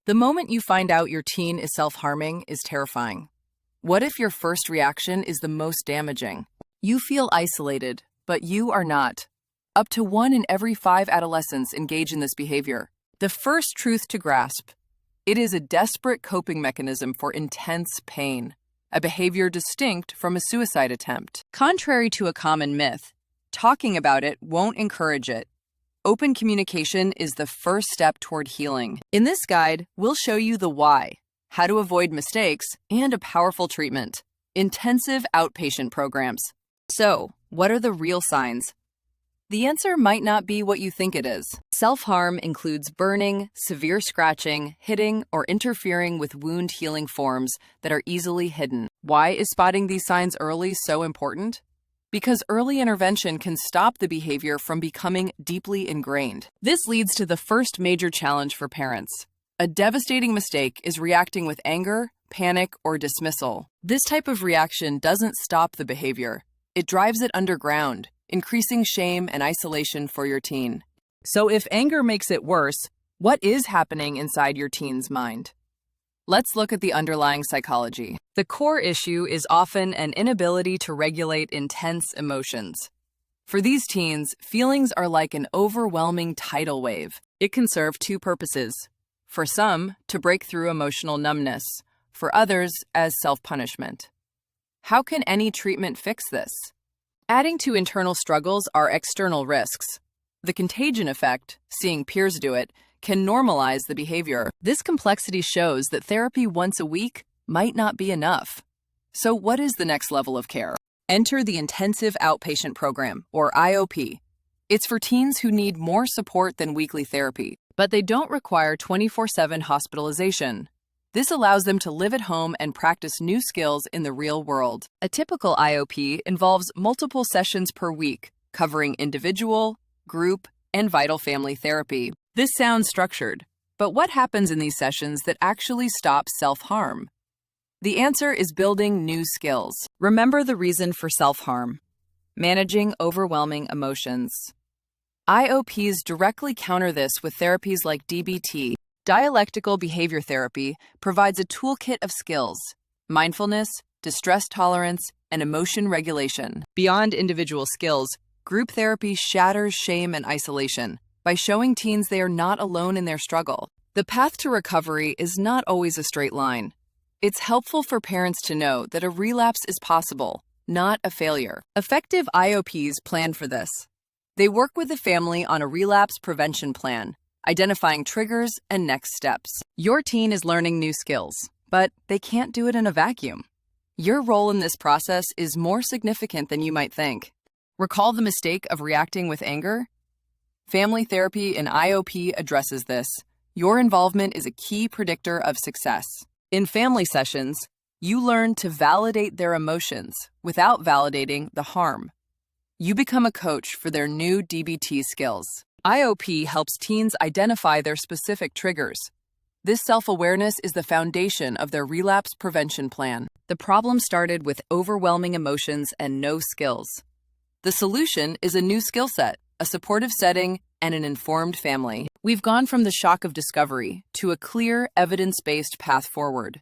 The moment you find out your teen is self-harming is terrifying. What if your first reaction is the most damaging? You feel isolated, but you are not. Up to 1 in every 5 adolescents engage in this behavior. The first truth to grasp: it is a desperate coping mechanism for intense pain, a behavior distinct from a suicide attempt. Contrary to a common myth, talking about it won't encourage it. Open communication is the first step toward healing. In this guide, we'll show you the why, how to avoid mistakes, and a powerful treatment: intensive outpatient programs. So, what are the real signs? The answer might not be what you think it is. Self-harm includes burning, severe scratching, hitting, or interfering with wound healing forms that are easily hidden. Why is spotting these signs early so important? Because early intervention can stop the behavior from becoming deeply ingrained. This leads to the first major challenge for parents. A devastating mistake is reacting with anger, panic, or dismissal. This type of reaction doesn't stop the behavior. It drives it underground, increasing shame and isolation for your teen. So if anger makes it worse, what is happening inside your teen's mind? Let's look at the underlying psychology. The core issue is often an inability to regulate intense emotions. For these teens, feelings are like an overwhelming tidal wave. It can serve 2 purposes. For some, to break through emotional numbness. For others, as self-punishment. How can any treatment fix this? Adding to internal struggles are external risks. The contagion effect, seeing peers do it, can normalize the behavior. This complexity shows that therapy once a week might not be enough. So what is the next level of care? Enter the Intensive Outpatient Program, or IOP. It's for teens who need more support than weekly therapy, but they don't require 24/7 hospitalization. This allows them to live at home and practice new skills in the real world. A typical IOP involves multiple sessions per week, covering individual, group, and vital family therapy. This sounds structured, but what happens in these sessions that actually stops self-harm? The answer is building new skills. Remember the reason for self-harm: managing overwhelming emotions. IOPs directly counter this with therapies like DBT. Dialectical Behavior Therapy provides a toolkit of skills: mindfulness, distress tolerance, and emotion regulation. Beyond individual skills, group therapy shatters shame and isolation by showing teens they are not alone in their struggle. The path to recovery is not always a straight line. It's helpful for parents to know that a relapse is possible, not a failure. Effective IOPs plan for this. They work with the family on a relapse prevention plan, identifying triggers and next steps. Your teen is learning new skills, but they can't do it in a vacuum. Your role in this process is more significant than you might think. Recall the mistake of reacting with anger? Family therapy in IOP addresses this. Your involvement is a key predictor of success. In family sessions, you learn to validate their emotions without validating the harm. You become a coach for their new DBT skills. IOP helps teens identify their specific triggers. This self-awareness is the foundation of their relapse prevention plan. The problem started with overwhelming emotions and no skills. The solution is a new skill set, a supportive setting, and an informed family. We've gone from the shock of discovery to a clear, evidence-based path forward.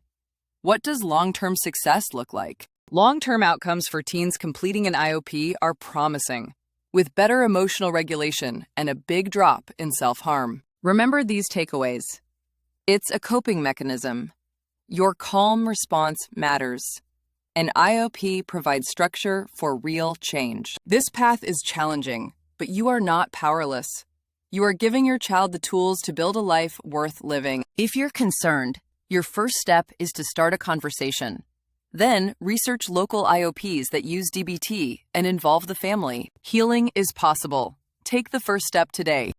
What does long-term success look like? Long-term outcomes for teens completing an IOP are promising, with better emotional regulation and a big drop in self-harm. Remember these takeaways. It's a coping mechanism. Your calm response matters. An IOP provides structure for real change. This path is challenging, but you are not powerless. You are giving your child the tools to build a life worth living. If you're concerned, your first step is to start a conversation. Then, research local IOPs that use DBT and involve the family. Healing is possible. Take the first step today.